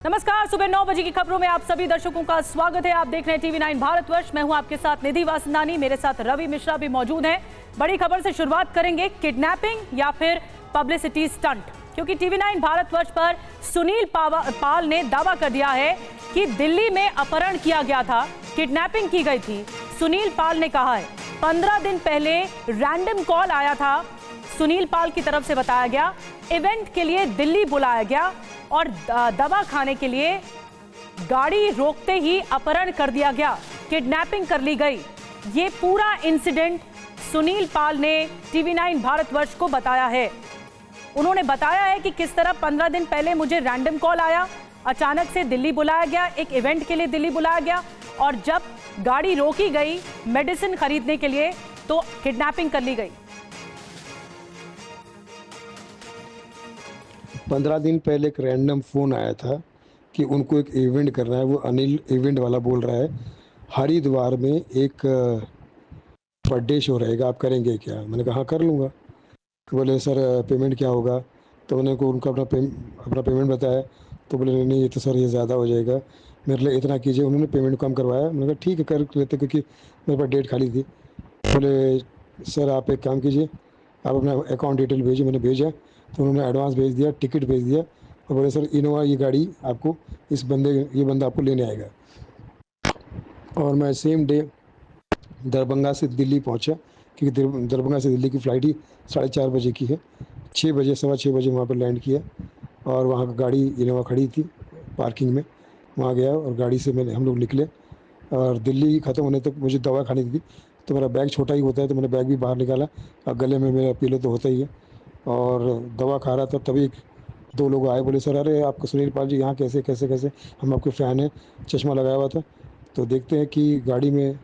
नमस्कार, सुबह 9 बजे की खबरों में आप सभी दर्शकों का स्वागत है। आप देख रहे हैं टीवी 9 भारतवर्ष। मैं हूं आपके साथ निधि वासंदानी, मेरे साथ रवि मिश्रा भी मौजूद हैं। बड़ी खबर से शुरुआत करेंगे, किडनैपिंग या फिर पब्लिसिटी स्टंट, क्योंकि टीवी 9 भारतवर्ष पर सुनील पाल ने दावा कर दिया है कि दिल्ली में अपहरण किया गया था, किडनैपिंग की गई थी। सुनील पाल ने कहा है 15 दिन पहले रैंडम कॉल आया था, सुनील पाल की तरफ से बताया गया, इवेंट के लिए दिल्ली बुलाया गया और दवा खाने के लिए गाड़ी रोकते ही अपहरण कर दिया गया, किडनैपिंग कर ली गई। ये पूरा इंसिडेंट सुनील पाल ने टीवी 9 भारतवर्ष को बताया है। उन्होंने बताया है कि किस तरह 15 दिन पहले मुझे रैंडम कॉल आया, अचानक से दिल्ली बुलाया गया, एक इवेंट के लिए दिल्ली बुलाया गया और जब गाड़ी रोकी गई मेडिसिन खरीदने के लिए तो किडनैपिंग कर ली गई। 15 दिन पहले एक रैंडम फ़ोन आया था कि उनको एक इवेंट करना है। वो अनिल इवेंट वाला बोल रहा है, हरिद्वार में एक बर्थडे शो रहेगा, आप करेंगे क्या? मैंने कहा हाँ कर लूँगा। तो बोले सर पेमेंट क्या होगा? तो मैंने को उनका अपना पेमेंट बताया। तो बोले नहीं ये तो सर ये ज़्यादा हो जाएगा, मेरे लिए इतना कीजिए। उन्होंने पेमेंट कम करवाया। मैंने कहा ठीक है कर लेते, क्योंकि मेरे पास डेट खाली थी। बोले सर आप एक काम कीजिए, आप अपना अकाउंट डिटेल भेजिए। मैंने भेजा तो उन्होंने एडवांस भेज दिया, टिकट भेज दिया और बोले सर इनोवा ये गाड़ी आपको ये बंदा आपको लेने आएगा। और मैं सेम डे दरभंगा से दिल्ली पहुंचा, क्योंकि दरभंगा से दिल्ली की फ़्लाइट ही 4:30 बजे की है। 6 बजे 6:15 बजे वहाँ पर लैंड किया और वहाँ की गाड़ी इनोवा खड़ी थी पार्किंग में। वहाँ गया और गाड़ी से हम लोग निकले और दिल्ली ख़त्म होने तक मुझे दवा खानी थी। तो मेरा बैग छोटा ही होता है, तो मैंने बैग भी बाहर निकाला और गले में मेरा पीलो तो होता ही है और दवा खा रहा था। तभी 2 लोग आए, बोले सर अरे आपको सुनील पाल जी यहाँ कैसे कैसे कैसे, हम आपके फ़ैन हैं। चश्मा लगाया हुआ था। तो देखते हैं कि गाड़ी में,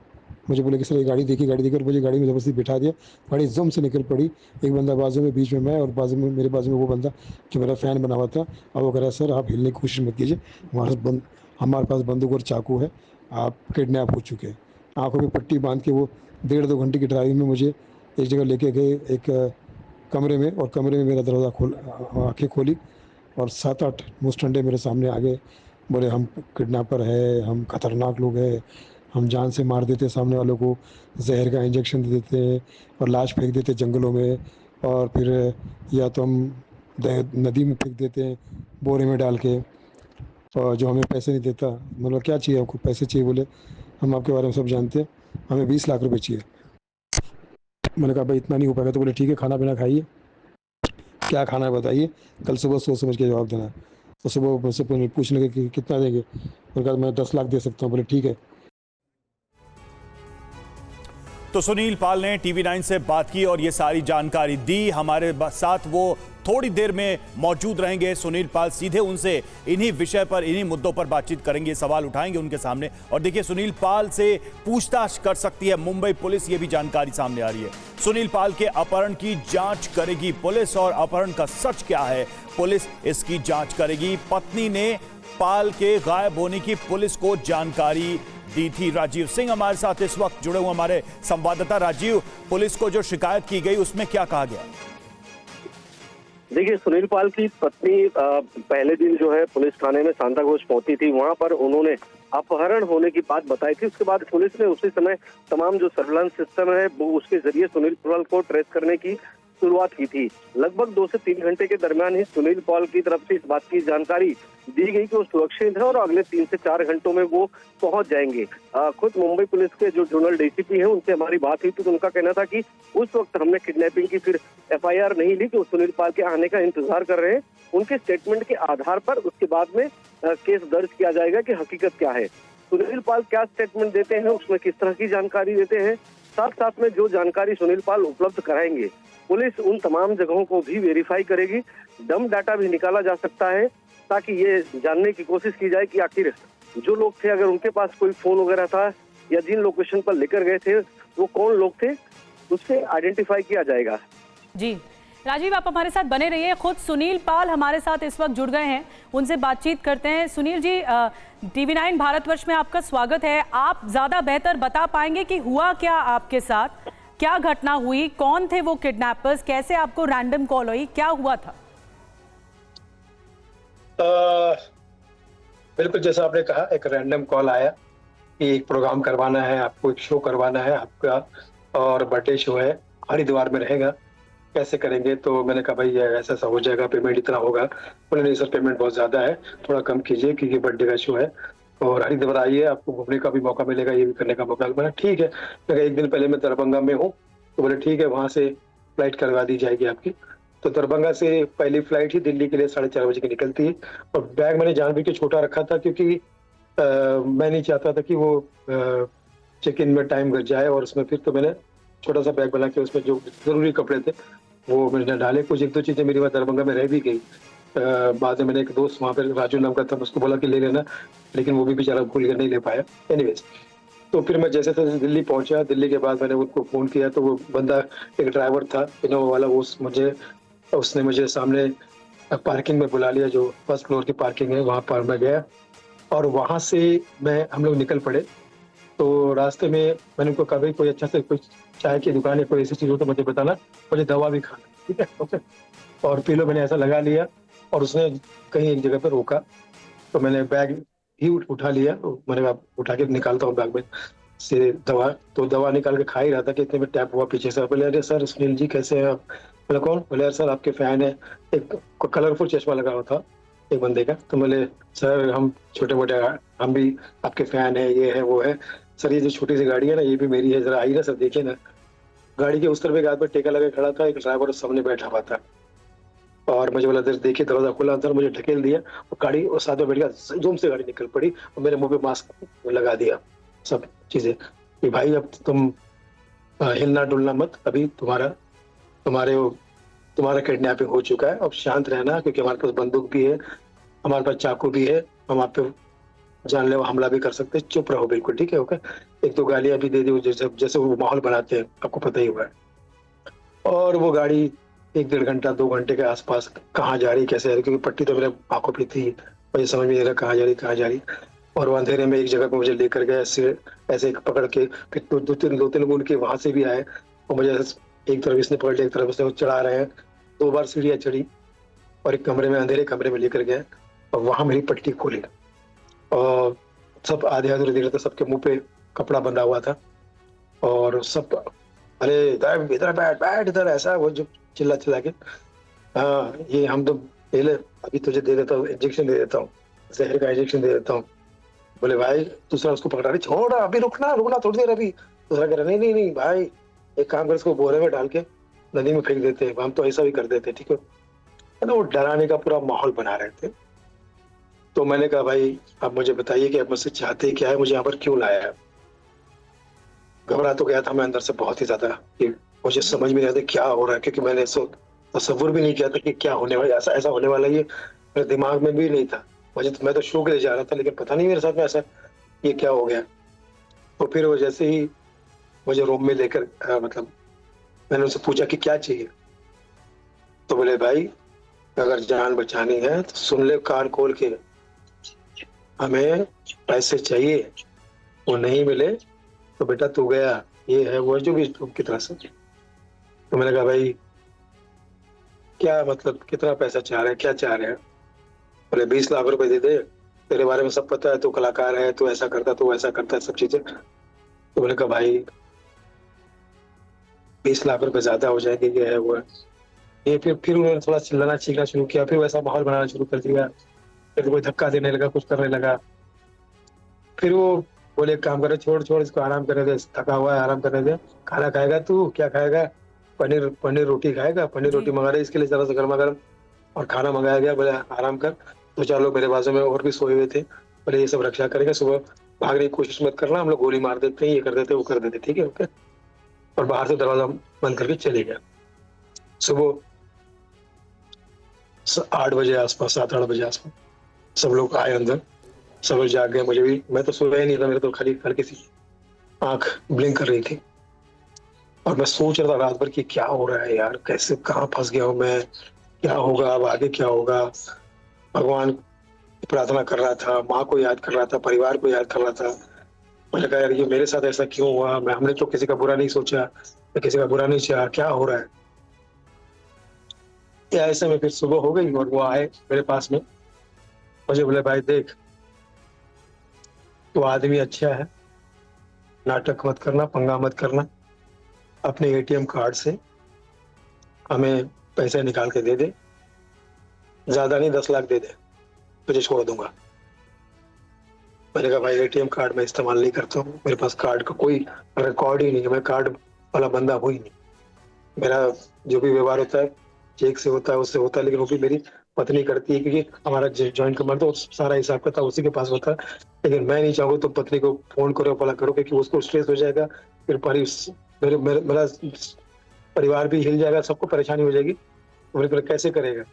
मुझे बोले कि सर ये गाड़ी देखी और मुझे गाड़ी में ज़बरदस्ती बिठा दिया। गाड़ी जम से निकल पड़ी, एक बंदा बाजू में, बीच में मैं और मेरे बाजू में वो बंदा जो मेरा फ़ैन बना हुआ था। और वो कह रहा है सर आप हिलने की कोशिश मत कीजिए, हमारे पास बंदूक और चाकू है, आप किडनैप हो चुके हैं। आँखों में पट्टी बांध के वो 1.5-2 घंटे की ड्राइविंग में मुझे एक जगह लेके गए, एक कमरे में, और कमरे में मेरा दरवाज़ा आँखें खोली और 7-8 मुस्टंडे मेरे सामने आ गए। बोले हम किडनैपर है, हम ख़तरनाक लोग हैं, हम जान से मार देते सामने वालों को, जहर का इंजेक्शन दे देते हैं और लाश फेंक देते जंगलों में, और फिर या तो हम नदी में फेंक देते हैं बोरे में डाल के, और जो हमें पैसे नहीं देता। मतलब क्या चाहिए आपको? पैसे चाहिए? बोले हम आपके बारे में सब जानते हैं, हमें 20 लाख रुपए चाहिए। मैंने कहा भाई इतना नहीं हो पाएगा। तो बोले ठीक है खाना पीना खाइए, क्या खाना है बताइए, कल सुबह सोच समझ के जवाब देना। तो सुबह मुझसे पूछने लगे कि कितना देंगे। मैंने कहा मैं 10 लाख दे सकता हूँ। बोले ठीक है। तो सुनील पाल ने टीवी 9 से बात की और ये सारी जानकारी दी। हमारे साथ वो थोड़ी देर में मौजूद रहेंगे। सुनील पाल सीधे उनसे इन्हीं विषय पर, इन्हीं मुद्दों पर बातचीत करेंगे, सवाल उठाएंगे उनके सामने। और देखिए सुनील पाल से पूछताछ कर सकती है मुंबई पुलिस, ये भी जानकारी सामने आ रही है। सुनील पाल के अपहरण की जांच करेगी पुलिस और अपहरण का सच क्या है, पुलिस इसकी जांच करेगी। पत्नी ने पाल के गायब होने की पुलिस को जानकारी दी थी। राजीव सिंह हमारे साथ इस वक्त जुड़े हुए, हमारे संवाददाता। राजीव, पुलिस को जो शिकायत की गई उसमें क्या कहा गया? देखिए सुनील पाल की पत्नी पहले दिन जो है पुलिस थाने में सांता घोष पहुंची थी। वहां पर उन्होंने अपहरण होने की बात बताई थी। उसके बाद पुलिस ने उसी समय तमाम जो सर्विलांस सिस्टम है वो उसके जरिए सुनील पाल को ट्रेस करने की शुरुआत की थी। लगभग 2 से 3 घंटे के दरमियान ही सुनील पाल की तरफ से इस बात की जानकारी दी गई कि वो सुरक्षित है और अगले 3 से 4 घंटों में वो पहुंच जाएंगे। खुद मुंबई पुलिस के जो जोनल डीसीपी हैं उनसे हमारी बात हुई तो उनका कहना था कि उस वक्त हमने किडनैपिंग की फिर एफआईआर नहीं ली, कि वो सुनील पाल के आने का इंतजार कर रहे हैं। उनके स्टेटमेंट के आधार पर उसके बाद में केस दर्ज किया जाएगा कि हकीकत क्या है। सुनील पाल क्या स्टेटमेंट देते हैं, उसमें किस तरह की जानकारी देते हैं, साथ साथ में जो जानकारी सुनील पाल उपलब्ध कराएंगे, पुलिस उन तमाम जगहों को भी वेरीफाई करेगी। डम डाटा भी निकाला जा सकता है ताकि ये जानने की कोशिश की जाए कि आखिर जो लोग थे, अगर उनके पास कोई फोन वगैरह था या जिन लोकेशन पर लेकर गए थे वो कौन लोग थे, उससे आइडेंटिफाई किया जाएगा। जी राजीव, आप हमारे साथ बने रहिए। खुद सुनील पाल हमारे साथ इस वक्त जुड़ गए हैं, उनसे बातचीत करते हैं। सुनील जी, टीवी 9 भारतवर्ष में आपका स्वागत है। आप ज्यादा बेहतर बता पाएंगे कि हुआ क्या आपके साथ, क्या घटना हुई, कौन थे वो किडनैपर्स, कैसे आपको रैंडम कॉल हुई, क्या हुआ था? बिल्कुल जैसा आपने कहा, एक रैंडम कॉल आया कि एक प्रोग्राम करवाना है आपको, एक शो करवाना है आपका और बर्थडे शो है, हरिद्वार में रहेगा, कैसे करेंगे? तो मैंने कहा भाई ये ऐसा-ऐसा हो जाएगा, पेमेंट इतना होगा। बोले नहीं सर पेमेंट बहुत ज़्यादा है, थोड़ा कम कीजिए क्योंकि बर्थडे का शो है और हरिद्वार आइए, आपको घूमने का भी मौका मिलेगा, ये भी करने का मौका मिलेगा। ठीक है, मैं कहा 1 दिन पहले मैं दरभंगा में हूँ, तो बोले ठीक है वहाँ से फ्लाइट करवा दी जाएगी आपकी। तो दरभंगा से पहली फ्लाइट ही दिल्ली के लिए 4:30 बजे की निकलती है और बैग मैंने जानबूझ के छोटा रखा था क्योंकि मैं नहीं चाहता था कि वो चेक इन में टाइम लग जाए और उसमें फिर तो मैंने छोटा सा बैग बना के उसमें जो ज़रूरी कपड़े थे वो मैंने डाले। कुछ 1-2 चीज़ें मेरी वहाँ दरभंगा में रह भी गई। बाद में मैंने एक दोस्त वहाँ पे राजू नाम का था, उसको बोला कि ले लेना, लेकिन वो भी बेचारा भूल गया, नहीं ले पाया। एनीवेज़, तो फिर मैं जैसे-तैसे दिल्ली पहुँचा, दिल्ली के बाद मैंने उनको फ़ोन किया तो वो बंदा एक ड्राइवर था इनोवा वाला, उसने मुझे सामने पार्किंग में बुला लिया, जो फर्स्ट फ्लोर की पार्किंग है वहाँ पर मैं गया और वहाँ से हम लोग निकल पड़े। तो रास्ते में मैंने उनको कहा भाई कोई अच्छा से कोई चाय की दुकान या कोई ऐसी चीज़ हो तो मुझे बताना, मुझे दवा भी खाना, ठीक है? ओके। और पी लो, मैंने ऐसा लगा लिया और उसने कहीं एक जगह पे रोका, तो मैंने बैग ही उठा लिया। तो मैंने कहा उठा के निकालता हूँ बैग में से दवा, तो दवा निकाल के खा ही रहा था कि इतने में टैप हुआ पीछे से। बोले अरे सर सुनील जी कैसे हैं आप? बोला कौन? बोले यार सर आपके फैन है। एक कलरफुल चश्मा लगा हुआ था एक बंदे का। तो बोले सर हम छोटे-मोटे हम भी आपके फैन है, ये है वो है। सर ये जो छोटी सी गाड़ी है ना ये भी मेरी है, जरा आइए ना सर देखिए ना। गाड़ी के उस तरफ एक आदमी टेका लगा खड़ा था, एक ड्राइवर सामने बैठा हुआ था और मुझे बोला इधर देखिए, दरवाजा खुला, अंदर मुझे ढकेल दिया और गाड़ी और साथ में बैठ गया, ज़ूम से गाड़ी निकल पड़ी और मेरे मुंह पे मास्क लगा दिया, सब चीज़ें कि भाई अब तुम हिलना डुलना मत, अभी तुम्हारा किडनैपिंग हो चुका है, अब शांत रहना क्योंकि हमारे पास बंदूक भी है, हमारे पास चाकू भी है, हम आप पे जानलेवा हमला भी कर सकते हैं, चुप रहो बिल्कुल, ठीक है? ओके। 1-2 गालियाँ भी दे दी, जैसे जैसे वो माहौल बनाते हैं, आपको पता ही होगा। और वो गाड़ी 1 डेढ़ घंटा 2 घंटे के आसपास कहाँ जा रही कैसे जा रही, क्योंकि पट्टी तो मेरे आंखों पे थी, मुझे समझ में नहीं आ रहा कहाँ जा रही। और वो अंधेरे में एक जगह पे मुझे लेकर गए, ऐसे पकड़ के, फिर दो तीन लोग उनके वहां से भी आए और मुझे एक तरफ इसने पकड़ लिया, एक तरफ उसने चढ़ा रहे हैं। 2 बार सीढ़ियाँ चढ़ी और एक कमरे में, अंधेरे कमरे में लेकर गए और वहां मेरी पट्टी खोली और सब आधे अधूरे तक सबके मुंह पे कपड़ा बंधा हुआ था और सब अरे इधर बैठ इधर, ऐसा वो जो चिल्ला के, हाँ ये हम तो पहले अभी तुझे दे देता हूँ, इंजेक्शन दे देता हूँ, जहर का इंजेक्शन दे देता हूँ। बोले भाई, दूसरा उसको पकड़ा रही, छोड़ अभी रुकना थोड़ी देर अभी। दूसरा कह रहा नहीं भाई, एक काम कर, इसको बोरे में डाल के नदी में फेंक देते हैं, हम तो ऐसा भी कर देते, ठीक है? तो वो डराने का पूरा माहौल बना रहे थे। तो मैंने कहा भाई आप मुझे बताइए कि आप मुझसे चाहते क्या है, मुझे यहाँ पर क्यों लाया है? घबरा तो गया था मैं अंदर से बहुत ही ज्यादा कि मुझे समझ में नहीं आता क्या हो रहा है, क्योंकि मैंने तसव्वुर भी नहीं किया था कि क्या होने वाला, ऐसा होने वाला, ये मेरे दिमाग में भी नहीं था। मैं तो शो के लिए जा रहा था, लेकिन पता नहीं मेरे साथ में ऐसा ये क्या हो गया। तो फिर वो जैसे ही मुझे रूम में लेकर मतलब मैंने उनसे पूछा कि क्या चाहिए, तो बोले भाई अगर जान बचानी है तो सुन ले कान खोल के, हमें पैसे चाहिए, वो नहीं मिले तो बेटा तू गया, ये है वो जो भी उनकी तरह से। तो मैंने कहा भाई क्या मतलब कितना पैसा चाह रहे हैं, क्या चाह रहे हैं? बोले 20 लाख रुपए दे दे, तेरे बारे में सब पता है, तू कलाकार है, तू ऐसा करता, तू वैसा करता है, सब चीजें। तो मैंने कहा भाई 20 लाख रुपए ज्यादा हो जाएंगे, ये है वो है ये। फिर उन्होंने थोड़ा चिल्लाना चीखना शुरू किया, फिर वैसा माहौल बनाना शुरू कर दिया, फिर कोई धक्का देने लगा, कुछ करने लगा। फिर वो बोले एक काम करे, छोड़ इसको आराम करने दे, थका हुआ है, आराम करने दे। खाना खाएगा तू, क्या खाएगा? पनीर रोटी खाएगा, पनीर रोटी मंगा रहे इसके लिए जरा सा गर्मा गर्म, और खाना मंगाया गया। बोले आराम कर। 2-4 लोग मेरे बाजू में और भी सोए हुए थे, बोले ये सब रक्षा करेगा, सुबह भागने की कोशिश मत करना, हम लोग गोली मार देते हैं, ये कर देते वो कर देते, ठीक है ओके। और बाहर से दरवाजा बंद करके चले गया। सुबह 8 बजे आसपास, 7-8 बजे आसपास सब लोग आए अंदर, सब लोग जाग गए, मुझे भी, मैं तो सोया ही नहीं था, मेरे तो खाली हल्की सी आंख ब्लिंक कर रही थी और मैं सोच रहा था रात भर कि क्या हो रहा है यार, कैसे कहाँ फंस गया हूँ मैं, क्या होगा अब आगे, क्या होगा। भगवान की प्रार्थना कर रहा था, माँ को याद कर रहा था, परिवार को याद कर रहा था। मैंने कहा यार ये मेरे साथ ऐसा क्यों हुआ, हमने तो किसी का बुरा नहीं सोचा, मैं किसी का बुरा नहीं चाहा, क्या हो रहा है। ऐसे में फिर सुबह हो गई और वो आए मेरे पास में, मुझे बोले भाई देख वो आदमी अच्छा है, नाटक मत करना, पंगा मत करना, अपने एटीएम कार्ड से हमें पैसे निकाल के दे दे, ज्यादा नहीं 10 लाख दे दे, तुझे छोड़ दूंगा। मैंने कहा भाई एटीएम कार्ड मैं इस्तेमाल नहीं करता हूँ, मेरे पास कार्ड का कोई रिकॉर्ड ही नहीं है, मैं कार्ड वाला बंदा हूँ ही नहीं। मेरा जो भी व्यवहार होता है चेक से होता है, उससे होता है, लेकिन वो भी मेरी पत्नी करती है, क्योंकि हमारा जॉइंट कमांड तो सारा हिसाब किताब उसी के पास होता है। लेकिन मैं नहीं चाहूँगा तो पत्नी को फोन करो, फला करो, क्योंकि उसको स्ट्रेस हो जाएगा, फिर मेरा परिवार भी हिल जाएगा, सबको परेशानी हो जाएगी। तो मैंने कहा कैसे करेगा?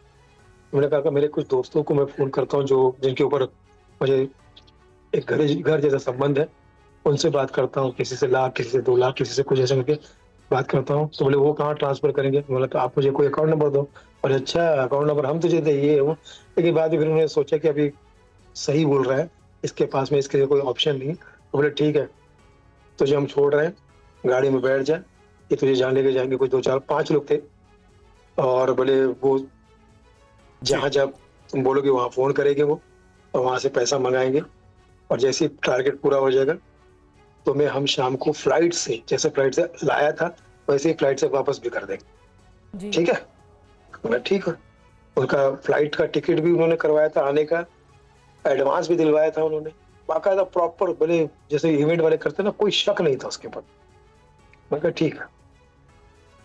मैंने कहा मेरे कुछ दोस्तों को मैं फोन करता हूँ जो जिनके ऊपर मुझे एक घर जैसा संबंध है, उनसे बात करता हूँ, किसी से लाख, किसी से 2 लाख, किसी से कुछ ऐसा करके बात करता हूँ। तो बोले वो कहाँ ट्रांसफर करेंगे? बोला तो आप मुझे कोई अकाउंट नंबर दो। और अच्छा अकाउंट नंबर हम तुझे दे, ये वो। लेकिन बाद में फिर उन्होंने सोचा कि अभी सही बोल रहा है, इसके पास में इसके लिए कोई ऑप्शन नहीं। तो बोले ठीक है, तुझे हम छोड़ रहे हैं, गाड़ी में बैठ जा, ये तुझे जहाँ लेके जाएंगे। कुछ 2 4 5 लोग थे, और बोले वो जहाँ जब तुम बोलोगे वहाँ फोन करेंगे वो, और वहां से पैसा मंगाएंगे, और जैसे ही टारगेट पूरा हो जाएगा तो मैं हम शाम को फ्लाइट से, जैसे फ्लाइट से लाया था वैसे ही फ्लाइट से वापस भी कर देंगे। ठीक है? मैं ठीक है। उनका फ्लाइट का टिकट भी उन्होंने करवाया था, आने का एडवांस भी दिलवाया था उन्होंने, बाकायदा प्रॉपर, बोले जैसे इवेंट वाले करते ना, कोई शक नहीं था उसके ऊपर। मैं कहा ठीक है।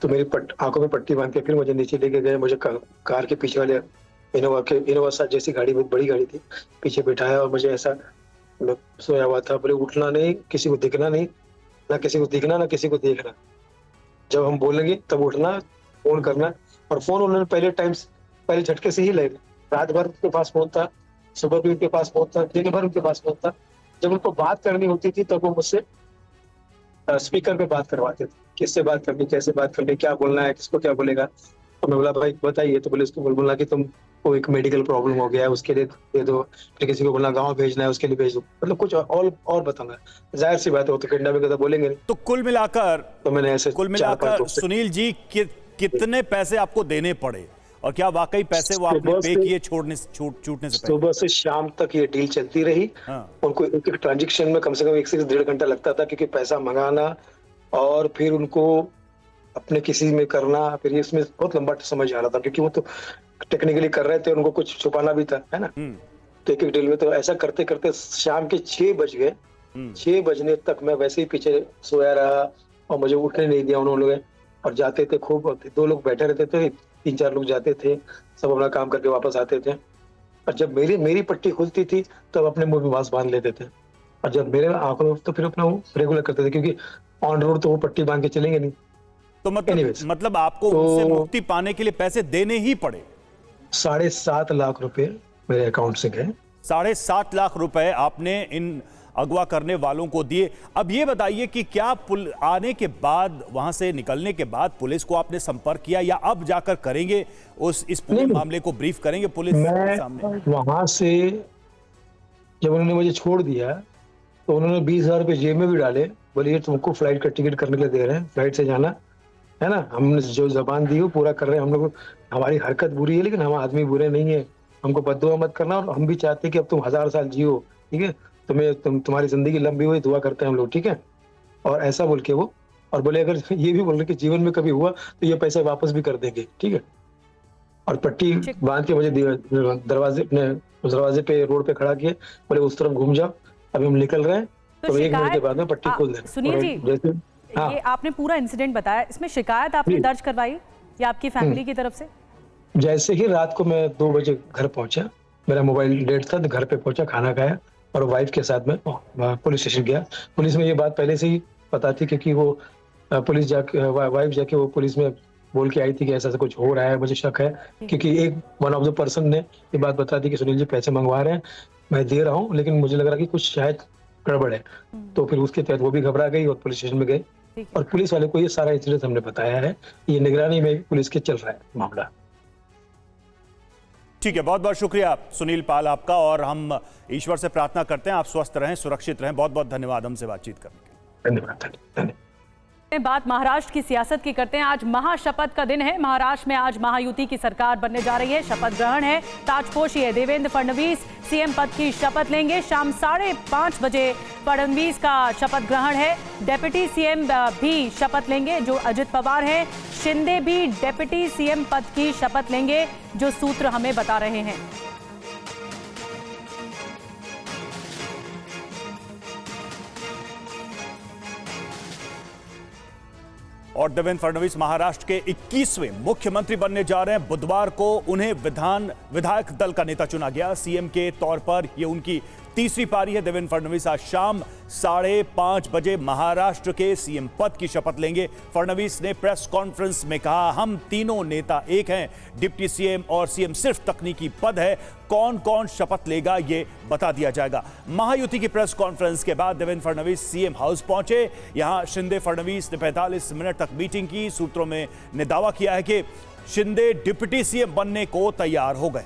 तो मेरी आंखों में पट्टी बांध के फिर मुझे नीचे लेके गए। मुझे कार के पीछे वाले इनोवा सा जैसी गाड़ी, बहुत बड़ी गाड़ी थी, पीछे बिठाया, और मुझे ऐसा, मैं सोया हुआ था, बोले उठना नहीं, किसी को दिखना नहीं, ना किसी को दिखना ना किसी को देखना, जब हम बोलेंगे तब उठना, फोन करना। और फोन उन्होंने पहले झटके से ही ले, रात भर उनके पास फोन था, सुबह भी उनके पास फोन था, दिन भर उनके पास फोन था। जब उनको बात करनी होती थी तब वो मुझसे स्पीकर पे बात करवाते थे, किससे बात करनी, कैसे बात करनी, क्या बोलना है, किसको क्या बोलेगा। तो मैं बोला भाई बताइए। तो बोले उसको बोलना कि तुमको एक मेडिकल प्रॉब्लम हो गया है, उसके लिए दे दो, फिर किसी को बोलना गाँव भेजना है, उसके लिए भेज दो, मतलब कुछ और बताना। जाहिर सी बात है, वो तो किडनैपिंग का तो बोलेंगे नहीं। तो कुल मिलाकर तो मैंने ऐसे सुनील जी कितने पैसे आपको देने पड़े, और क्या वाकई पैसे वो आपने पे किए छूटने से पहले? सुबह से शाम तक ये डील चलती रही। उनको एक ट्रांजेक्शन में कम से कम 1 से 1.5 घंटा लगता था, क्योंकि पैसा मंगाना और फिर उनको अपने किसी में करना, फिर इसमें बहुत लंबा समय आ रहा था, क्योंकि वो तो टेक्निकली कर रहे थे, उनको कुछ छुपाना भी था, है ना। तो एक डील में तो ऐसा करते करते शाम के 6 बज गए। 6 बजने तक मैं वैसे ही पीछे सोया रहा, और मुझे उठने नहीं दिया उन्होंने। और जाते थे खूब, 2 लोग बैठे रहते थे, 3 4 लोग जाते थे, सब अपना काम करके वापस आते थे। और जब मेरी पट्टी खुलती थी तब अपने मुंह में मास्क बांध लेते थे, और जब मेरे आंखों में तो फिर अपना वो रेगुलर करते थे, क्योंकि ऑन रोड तो वो पट्टी बांध के चलेंगे नहीं। तो मतलब आपको उनसे मुक्ति पाने के लिए पैसे देने ही पड़े? 7.5 लाख रुपए मेरे अकाउंट से गए। 7.5 लाख रुपए आपने इन अगवा करने वालों को दिए। अब ये बताइए कि क्या आने के बाद, वहां से निकलने के बाद पुलिस को आपने संपर्क किया, या अब जाकर करेंगे, इस पूरे मामले को ब्रीफ करेंगे पुलिस के सामने? वहां से जब उन्होंने मुझे छोड़ दिया तो उन्होंने 20,000 रुपए जेब में भी डाले। बोले ये तुमको फ्लाइट का टिकट करने के लिए दे रहे हैं, फ्लाइट से जाना है ना, हमने जो जबान दी वो पूरा कर रहे हैं हम लोग। हमारी हरकत बुरी है, लेकिन हम आदमी बुरे नहीं है, हमको बद्दुआ मत करना, और हम भी चाहते हैं कि अब तुम 1000 साल जियो, ठीक है, तुम्हारी जिंदगी लंबी हुई, दुआ करते हैं हम लोग, ठीक है। और ऐसा बोल के वो, और बोले अगर ये भी बोल रहे कि जीवन में कभी हुआ तो ये पैसे वापस भी कर देंगे, ठीक है। और पट्टी बांध के मुझे दरवाजे पे, रोड पे खड़ा किए, बोले उस तरफ घूम जाओ, अभी हम निकल रहे हैं। तो 1 मिनट के बाद में पट्टी खोल देना। सुनील जी, ये आपने पूरा इंसिडेंट बताया, इसमें शिकायत आपने दर्ज करवाई या आपकी फैमिली की तरफ से? जैसे ही रात को मैं 2 बजे घर पहुंचा, मेरा मोबाइल डेड था, तो घर पे पहुंचा, खाना खाया, और वाइफ के साथ में पुलिस स्टेशन गया। पुलिस में ये बात पहले से ही पता थी, क्योंकि वो वाइफ जाके वो पुलिस में बोल के आई थी कि ऐसा कुछ हो रहा है, मुझे शक है, क्योंकि वन ऑफ द पर्सन ने ये बात बता दी कि सुनील जी पैसे मंगवा रहे हैं, मैं दे रहा हूँ, लेकिन मुझे लग रहा है कि कुछ शायद गड़बड़ है। तो फिर उसके तहत वो भी घबरा गई और पुलिस स्टेशन में गए, और पुलिस वाले को ये सारा इंसिडेंट हमने बताया है। ये निगरानी में पुलिस के चल रहा है मामला। ठीक है, बहुत बहुत शुक्रिया सुनील पाल आपका, और हम ईश्वर से प्रार्थना करते हैं आप स्वस्थ रहें, सुरक्षित रहें। बहुत बहुत धन्यवाद हमसे बातचीत करने के लिए। धन्यवाद। बात महाराष्ट्र की सियासत की करते हैं। आज महाशपथ का दिन है। महाराष्ट्र में आज महायुति की सरकार बनने जा रही है। शपथ ग्रहण है। ताजपोशी है। देवेंद्र फडणवीस सीएम पद की शपथ लेंगे। शाम 5:30 बजे फडणवीस का शपथ ग्रहण है। डेप्यूटी सीएम भी शपथ लेंगे जो अजित पवार हैं। शिंदे भी डेप्यूटी सीएम पद की शपथ लेंगे जो सूत्र हमें बता रहे हैं। और देवेंद्र फडणवीस महाराष्ट्र के 21वें मुख्यमंत्री बनने जा रहे हैं। बुधवार को उन्हें विधायक दल का नेता चुना गया। सीएम के तौर पर यह उनकी तीसरी पारी है। देवेंद्र फडणवीस आज शाम 5:30 बजे महाराष्ट्र के सीएम पद की शपथ लेंगे। फडणवीस ने प्रेस कॉन्फ्रेंस में कहा, हम तीनों नेता एक हैं। डिप्टी सीएम और सीएम सिर्फ तकनीकी पद है। कौन कौन शपथ लेगा ये बता दिया जाएगा। महायुति की प्रेस कॉन्फ्रेंस के बाद देवेंद्र फडणवीस सीएम हाउस पहुंचे। यहां शिंदे फडणवीस ने 45 मिनट तक मीटिंग की। सूत्रों ने दावा किया है कि शिंदे डिप्टी सीएम बनने को तैयार हो गए।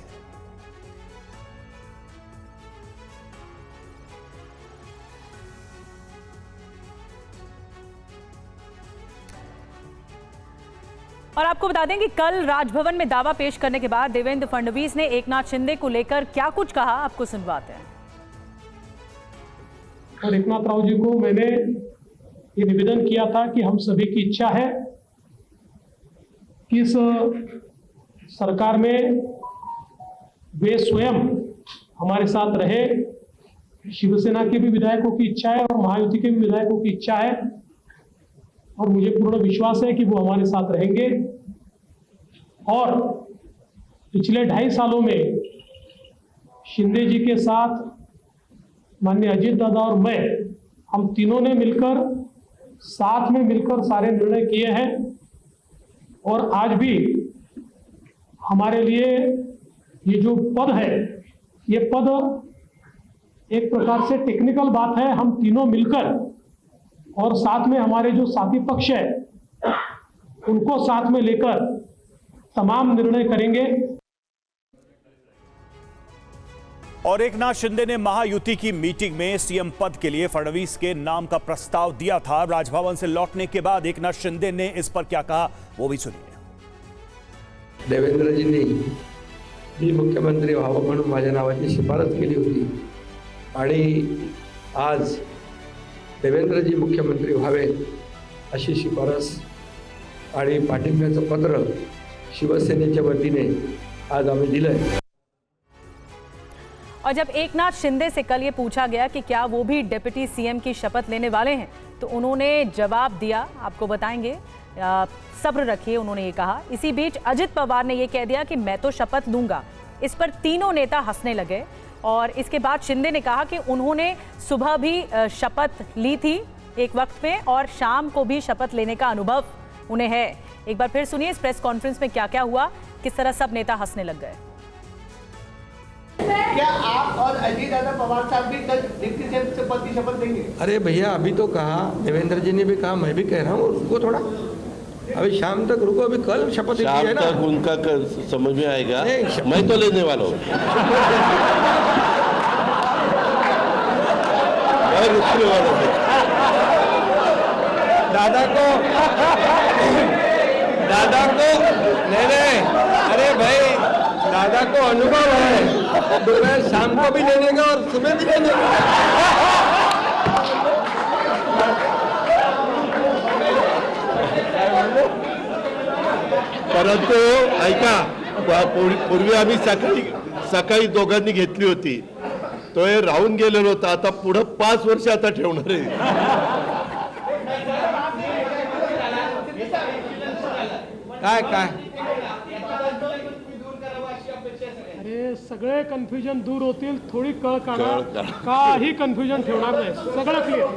और आपको बता दें कि कल राजभवन में दावा पेश करने के बाद देवेंद्र फडणवीस ने एकनाथ शिंदे को लेकर क्या कुछ कहा, आपको सुनवाते हैं। और एकनाथ राव जी को मैंने ये निवेदन किया था कि हम सभी की इच्छा है कि इस सरकार में वे स्वयं हमारे साथ रहे। शिवसेना के भी विधायकों की इच्छा है और महायुति के भी विधायकों की इच्छा है और मुझे पूर्ण विश्वास है कि वो हमारे साथ रहेंगे। और पिछले 2.5 सालों में शिंदे जी के साथ माननीय अजीत दादा और मैं, हम तीनों ने मिलकर साथ में मिलकर सारे निर्णय किए हैं। और आज भी हमारे लिए ये जो पद है, ये पद एक प्रकार से टेक्निकल बात है। हम तीनों मिलकर और साथ में हमारे जो साथी पक्ष है उनको साथ में लेकर तमाम निर्णय करेंगे। और एकनाथ शिंदे ने महायुति की मीटिंग में सीएम पद के लिए फडणवीस के नाम का प्रस्ताव दिया था। राजभवन से लौटने के बाद एकनाथ शिंदे ने इस पर क्या कहा वो भी सुनिए। देवेंद्रजींनी मी मुख्यमंत्री व्हावं म्हणून माझ्या नावाची शिफारस केली होती आणि आज देवेंद्रजी मुख्यमंत्री व्हावे अशी शिफारस आणि पाठिंब्याचं पत्र शिवसेनेच्या वतीने आज आम्ही दिलंय। और जब एकनाथ शिंदे से कल ये पूछा गया कि क्या वो भी डिप्टी सीएम की शपथ लेने वाले हैं तो उन्होंने जवाब दिया, आपको बताएंगे। सब्र रखिए, उन्होंने ये कहा। इसी बीच अजित पवार ने ये कह दिया कि मैं तो शपथ लूंगा। इस पर तीनों नेता हंसने लगे और इसके बाद शिंदे ने कहा कि उन्होंने सुबह भी शपथ ली थी एक वक्त में और शाम को भी शपथ लेने का अनुभव उन्हें है। एक बार फिर सुनिए इस प्रेस कॉन्फ्रेंस में क्या क्या हुआ, किस तरह सब नेता हंसने लग गए। क्या आप और अजीत दादा पवार साहब भी कल डिप्टी सीएम पद की शपथ लेंगे? अरे भैया, अभी तो कहा, देवेंद्र जी ने भी कहा, मैं भी कह रहा हूँ, रुको थोड़ा, अभी शाम तक रुको। अभी कल शपथ ली है ना, शाम तक उनका समझ में आएगा। मैं तो लेने वाला हूँ। दादा को नहीं, अरे भाई दादा को अनुभव है, दोपहर शाम को भी लेने का और सुबह भी लेने का। परंतु ऐका, पूर्वी आम्ही सकाळी दोघांनी घेतली होती, तो हे राहून गेलेलो होता। आता पुढे 5 वर्ष आता ठेवणार आहे। काय अरे सगळे कन्फ्युजन दूर होतील, थोडी कळ काढा, काही कन्फ्युजन ठेवणार नाही, सगळं क्लिअर।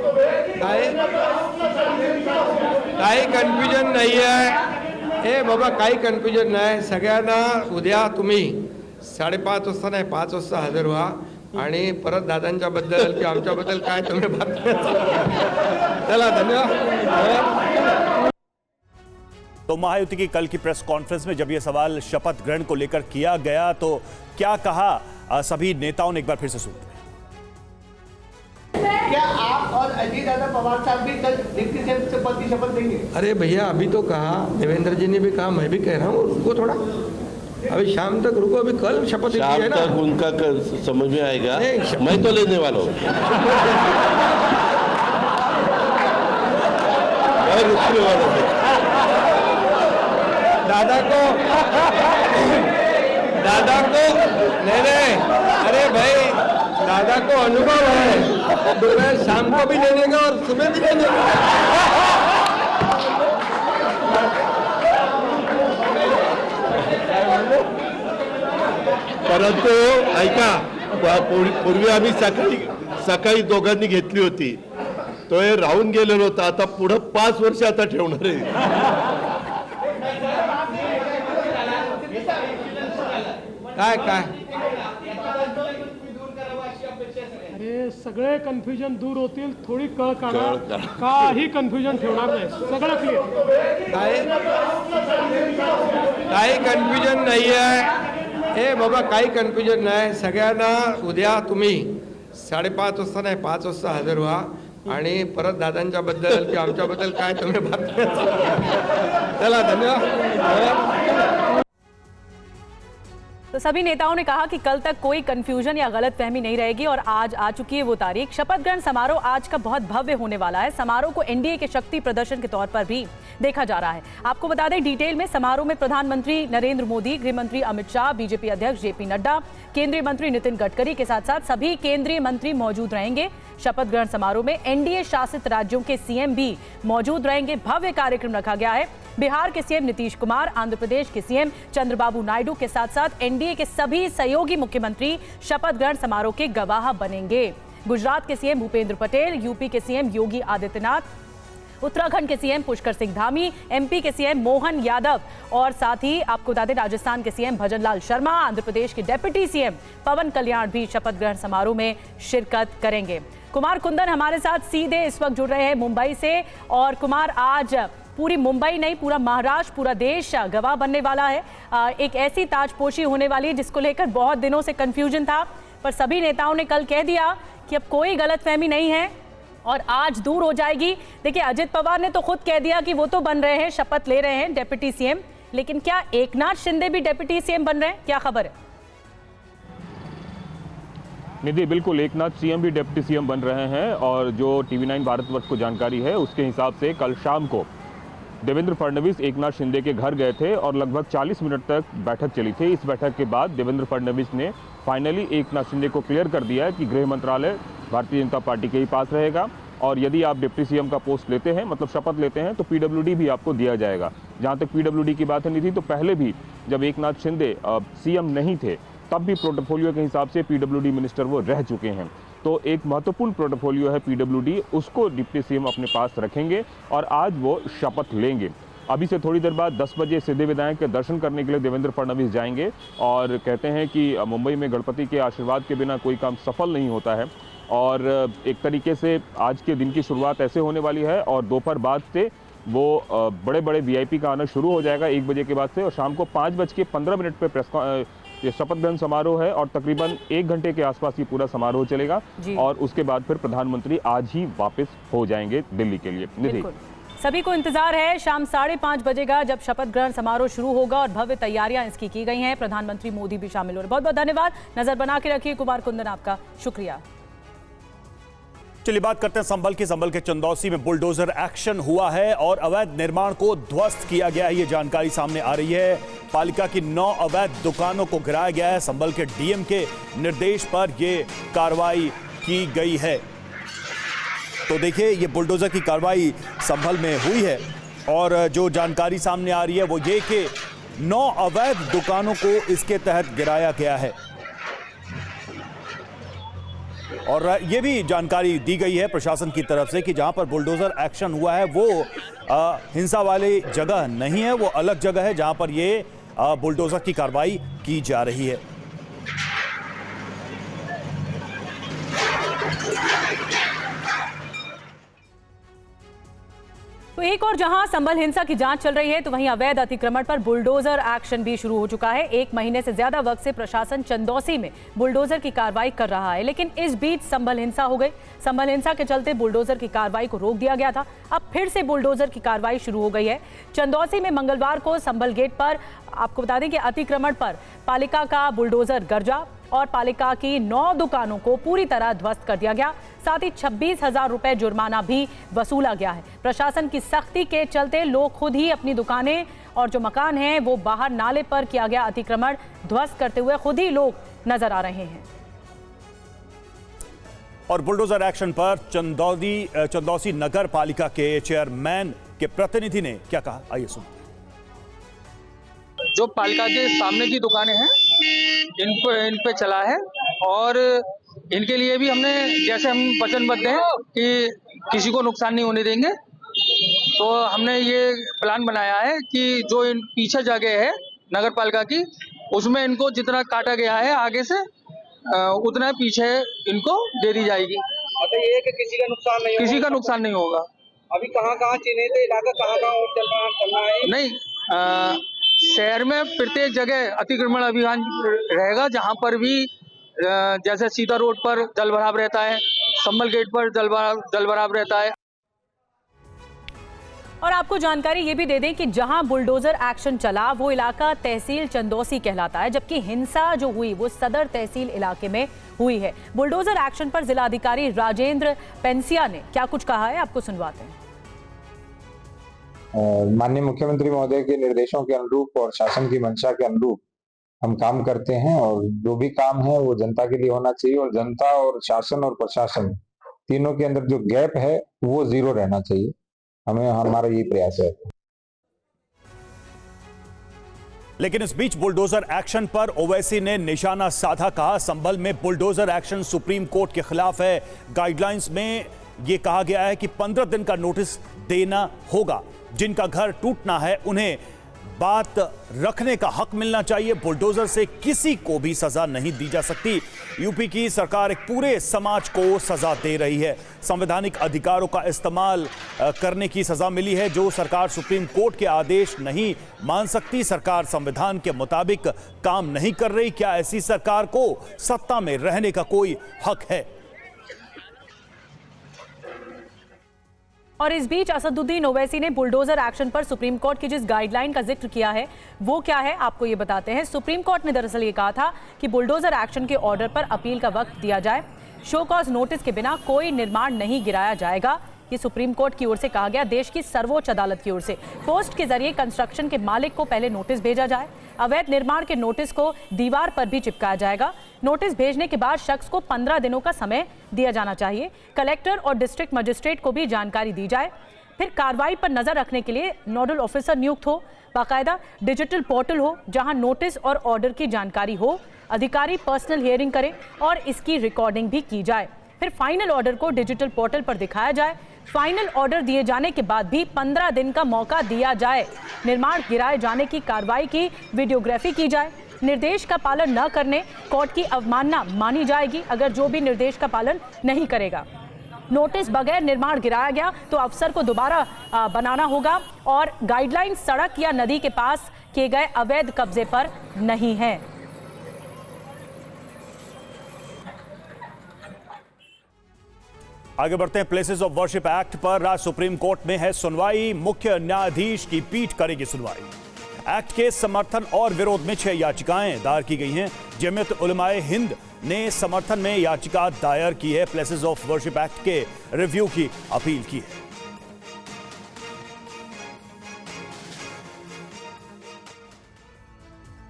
काही कन्फ्युजन नाही आहे हे बाबा, काही कन्फ्युजन नाही। सगळ्यांना उद्या तुम्ही 5:30 वाजता नाही 5 वाजता हजर व्हा आणि परत दादांच्या बद्दल किंवा आमच्या बद्दल काय तुम्ही बातम्या। चला, धन्यवाद। तो महायुति की कल की प्रेस कॉन्फ्रेंस में जब यह सवाल शपथ ग्रहण को लेकर किया गया तो क्या कहा सभी नेताओं ने, एक बार फिर से सुनते हैं। क्या आप और अजीत दादा पवार साहब भी कल डिप्टी सीएम से पद की शपथ लेंगे। अरे भैया अभी तो कहा, देवेंद्र जी ने भी कहा, मैं भी कह रहा हूँ रुको थोड़ा, अभी शाम तक रुको, अभी कल शपथ लेनी शाम है ना। तक उनका समझ में आएगा। नहीं, मैं तो लेने वाला हूँ, मैं रुकने वाला हूँ। दादा को नहीं, अरे भाई दादा को अनुभव है, दोपहर शाम को भी लेने का और सुबह भी लेने का। परंतु ऐका, पूर्वी आम्ही सकाळी दोघांनी घेतली होती, तो हे राहून गेलेलो होता, आता पुढे 5 वर्ष आता ठेवणार आहे। काय अरे सगळे कन्फ्युजन दूर होतील, थोडी कळ काढा, काही कन्फ्युजन ठेवणार नाही, सगळं क्लिअर। काही कन्फ्युजन नाही आहे, हे बाबा काही कन्फ्युजन नाही। सगळ्यांना उद्या तुम्ही 5:30 वाजता नाही 5 वाजता हजर व्हा आणि परत दादांच्या बद्दल किंवा आमच्याबद्दल काय तुम्ही बातम्या चला, धन्यवाद। तो सभी नेताओं ने कहा कि कल तक कोई कंफ्यूजन या गलतफहमी नहीं रहेगी और आज आ चुकी है वो तारीख। शपथ ग्रहण समारोह आज का बहुत भव्य होने वाला है। समारोह को एनडीए के शक्ति प्रदर्शन के तौर पर भी देखा जा रहा है। आपको बता दें डिटेल में, समारोह में प्रधानमंत्री नरेंद्र मोदी, गृह मंत्री अमित शाह, बीजेपी अध्यक्ष जेपी नड्डा, केंद्रीय मंत्री नितिन गडकरी के साथ साथ सभी केंद्रीय मंत्री मौजूद रहेंगे। शपथ ग्रहण समारोह में एनडीए शासित राज्यों के सीएम भी मौजूद रहेंगे। भव्य कार्यक्रम रखा गया है। बिहार के सीएम नीतीश कुमार, आंध्र प्रदेश के सीएम चंद्रबाबू नायडू के साथ साथ एनडीए के सभी सहयोगी मुख्यमंत्री शपथ ग्रहण समारोह के गवाह बनेंगे। गुजरात के सीएम भूपेंद्र पटेल, यूपी के सीएम योगी आदित्यनाथ, उत्तराखंड के सीएम पुष्कर सिंह धामी, एमपी के सीएम मोहन यादव और साथ ही आपको बता दें राजस्थान के सीएम भजनलाल शर्मा, आंध्र प्रदेश के डिप्टी सीएम पवन कल्याण भी शपथ ग्रहण समारोह में शिरकत करेंगे। कुमार कुंदन हमारे साथ सीधे इस वक्त जुड़ रहे हैं मुंबई से। और कुमार, आज पूरी मुंबई नहीं, पूरा महाराष्ट्र, पूरा देश गवाह बनने वाला है। एक ऐसी ताजपोशी होने वाली है जिसको लेकर बहुत दिनों से कंफ्यूजन था, पर सभी नेताओं ने कल कह दिया कि अब कोई गलतफहमी नहीं है और आज दूर हो जाएगी। देखिए, अजित पवार ने तो खुद कह दिया कि वो तो बन रहे हैं, शपथ ले रहे हैं डिप्टी सीएम, लेकिन क्या एकनाथ शिंदे भी डिप्टी सीएम बन रहे हैं? क्या खबर है? निधि, बिल्कुल एकनाथ सीएम भी डिप्टी सीएम बन रहे हैं और जो TV9 भारतवर्ष को जानकारी है उसके हिसाब से कल शाम को देवेंद्र फडणवीस एकनाथ शिंदे के घर गए थे और लगभग 40 मिनट तक बैठक चली थी। इस बैठक के बाद देवेंद्र फडणवीस ने फाइनली एकनाथ शिंदे को क्लियर कर दिया है कि गृह मंत्रालय भारतीय जनता पार्टी के ही पास रहेगा और यदि आप डिप्टी सीएम का पोस्ट लेते हैं, मतलब शपथ लेते हैं, तो पीडब्ल्यूडी भी आपको दिया जाएगा। जहां तक पीडब्ल्यूडी की बात है निधि, तो पहले भी जब एकनाथ शिंदे सीएम नहीं थे तब भी पोर्टफोलियो के हिसाब से पीडब्ल्यूडी मिनिस्टर वो रह चुके हैं। तो एक महत्वपूर्ण पोर्टफोलियो है पीडब्ल्यूडी, उसको डिप्टी सीएम अपने पास रखेंगे और आज वो शपथ लेंगे। अभी से थोड़ी देर बाद 10 बजे सिद्धिविनायक के दर्शन करने के लिए देवेंद्र फडणवीस जाएंगे और कहते हैं कि मुंबई में गणपति के आशीर्वाद के बिना कोई काम सफल नहीं होता है और एक तरीके से आज के दिन की शुरुआत ऐसे होने वाली है और दोपहर बाद से वो बड़े बड़े वीआईपी का आना शुरू हो जाएगा 1 बजे के बाद से और शाम को 5:15 पे ये शपथ ग्रहण समारोह है और तकरीबन 1 घंटे के आसपास ये पूरा समारोह चलेगा और उसके बाद फिर प्रधानमंत्री आज ही वापस हो जाएंगे दिल्ली के लिए। निधि, सभी को इंतजार है, शाम 5:30 बजेगा जब शपथ ग्रहण समारोह शुरू होगा और भव्य तैयारियां इसकी की गई हैं। प्रधानमंत्री मोदी भी शामिल हो रहे। बहुत बहुत धन्यवाद, नजर बना के रखिए कुमार कुंदन, आपका शुक्रिया। चलिए बात करते हैं संभल की। संभल के चंदौसी में बुलडोजर एक्शन हुआ है और अवैध निर्माण को ध्वस्त किया गया है, ये जानकारी सामने आ रही है। पालिका की 9 अवैध दुकानों को गिराया गया है। संभल के डीएम के निर्देश पर यह कार्रवाई की गई है। तो देखिए, ये बुलडोजर की कार्रवाई संभल में हुई है और जो जानकारी सामने आ रही है वो ये कि 9 अवैध दुकानों को इसके तहत गिराया गया है और ये भी जानकारी दी गई है प्रशासन की तरफ से कि जहां पर बुलडोजर एक्शन हुआ है वो हिंसा वाली जगह नहीं है, वो अलग जगह है जहां पर ये बुलडोजर की कार्रवाई की जा रही है। तो एक और जहां संभल हिंसा की जांच चल रही है, तो वहीं अवैध अतिक्रमण पर बुलडोजर एक्शन भी शुरू हो चुका है। 1 महीने से ज्यादा वक्त से प्रशासन चंदौसी में बुलडोजर की कार्रवाई कर रहा है, लेकिन इस बीच संभल हिंसा हो गई। संभल हिंसा के चलते बुलडोजर की कार्रवाई को रोक दिया गया था। अब फिर से बुलडोजर की कार्रवाई शुरू हो गई है। चंदौसी में मंगलवार को संभल गेट पर आपको बता दें कि अतिक्रमण पर पालिका का बुलडोजर गरजा और पालिका की 9 दुकानों को पूरी तरह ध्वस्त कर दिया गया। साथ ही 26,000 रुपए जुर्माना भी वसूला गया है। प्रशासन की सख्ती के चलते लोग खुद ही अपनी दुकानें और जो मकान हैं वो बाहर नाले पर किया गया अतिक्रमण ध्वस्त करते हुए खुद ही लोग नजर आ रहे हैं। और बुलडोजर एक्शन पर चंदौसी नगर पालिका के चेयरमैन के प्रतिनिधि ने क्या कहा, आइए सुनते हैं। जो पालिका के सामने की दुकानें हैं इन पे चला है और इनके लिए भी हमने जैसे हम वचनबद्ध हैं कि किसी को नुकसान नहीं होने देंगे, तो हमने ये प्लान बनाया है कि जो इन पीछे जगह है नगर पालिका की उसमें इनको जितना काटा गया है आगे से उतना पीछे इनको दे दी जाएगी। मतलब ये कि किसी का नुकसान नहीं होगा। अभी कहाँ चिन्हित इलाका कहाँ और चलना है? नहीं, शहर में प्रत्येक जगह अतिक्रमण अभियान रहेगा, जहां पर भी जैसे सीता रोड पर जल भराव रहता है, संभल गेट पर जल भराव रहता है। और आपको जानकारी ये भी दे दें कि जहां बुलडोजर एक्शन चला वो इलाका तहसील चंदौसी कहलाता है, जबकि हिंसा जो हुई वो सदर तहसील इलाके में हुई है। बुलडोजर एक्शन पर जिलाधिकारी राजेंद्र पेंसिया ने क्या कुछ कहा है, आपको सुनवाते हैं। माननीय मुख्यमंत्री महोदय के निर्देशों के अनुरूप और शासन की मंशा के अनुरूप हम काम करते हैं और जो भी काम है वो जनता के लिए होना चाहिए और जनता और शासन और प्रशासन तीनों के अंदर जो गैप है वो 0 रहना चाहिए। हमारा यही प्रयास है। लेकिन इस बीच बुलडोजर एक्शन पर ओवैसी ने निशाना साधा, कहा संभल में बुलडोजर एक्शन सुप्रीम कोर्ट के खिलाफ है। गाइडलाइंस में यह कहा गया है कि 15 दिन का नोटिस देना होगा। जिनका घर टूटना है उन्हें बात रखने का हक मिलना चाहिए। बुलडोजर से किसी को भी सजा नहीं दी जा सकती। यूपी की सरकार एक पूरे समाज को सजा दे रही है। संवैधानिक अधिकारों का इस्तेमाल करने की सजा मिली है। जो सरकार सुप्रीम कोर्ट के आदेश नहीं मान सकती, सरकार संविधान के मुताबिक काम नहीं कर रही, क्या ऐसी सरकार को सत्ता में रहने का कोई हक है? और इस बीच असदुद्दीन ओवैसी ने बुलडोजर एक्शन पर सुप्रीम कोर्ट की जिस गाइडलाइन का जिक्र किया है वो क्या है, आपको ये बताते हैं। सुप्रीम कोर्ट ने दरअसल ये कहा था कि बुलडोजर एक्शन के ऑर्डर पर अपील का वक्त दिया जाए। शो कॉज नोटिस के बिना कोई निर्माण नहीं गिराया जाएगा, ये सुप्रीम कोर्ट की ओर से कहा गया, देश की सर्वोच्च अदालत की ओर से। पोस्ट के जरिए कंस्ट्रक्शन के मालिक को पहले नोटिस भेजा जाए। अवैध निर्माण के नोटिस को दीवार पर भी चिपकाया जाएगा। नोटिस भेजने के बाद शख्स को 15 दिनों का समय दिया जाना चाहिए। कलेक्टर और डिस्ट्रिक्ट मजिस्ट्रेट को भी जानकारी दी जाए। फिर कार्रवाई पर नजर रखने के लिए नोडल ऑफिसर नियुक्त हो। बाकायदा डिजिटल पोर्टल हो जहां नोटिस और ऑर्डर की जानकारी हो। अधिकारी पर्सनल हियरिंग करें और इसकी रिकॉर्डिंग भी की जाए। फिर फाइनल ऑर्डर को डिजिटल पोर्टल पर दिखाया जाए। फाइनल ऑर्डर दिए जाने के बाद भी 15 दिन का मौका दिया जाए। निर्माण गिराए जाने की कार्रवाई की वीडियोग्राफी की जाए। निर्देश का पालन न करने कोर्ट की अवमानना मानी जाएगी अगर जो भी निर्देश का पालन नहीं करेगा। नोटिस बगैर निर्माण गिराया गया तो अफसर को दोबारा बनाना होगा और गाइडलाइन सड़क या नदी के पास किए गए अवैध कब्जे पर नहीं है। आगे बढ़ते हैं। प्लेसेस ऑफ वर्शिप एक्ट पर आज सुप्रीम कोर्ट में है सुनवाई। मुख्य न्यायाधीश की पीठ करेगी सुनवाई। एक्ट के समर्थन और विरोध में 6 याचिकाएं दायर की गई हैं। जमीयत उलमाए हिंद ने समर्थन में याचिका दायर की है। प्लेसेस ऑफ वर्शिप एक्ट के रिव्यू की अपील की है।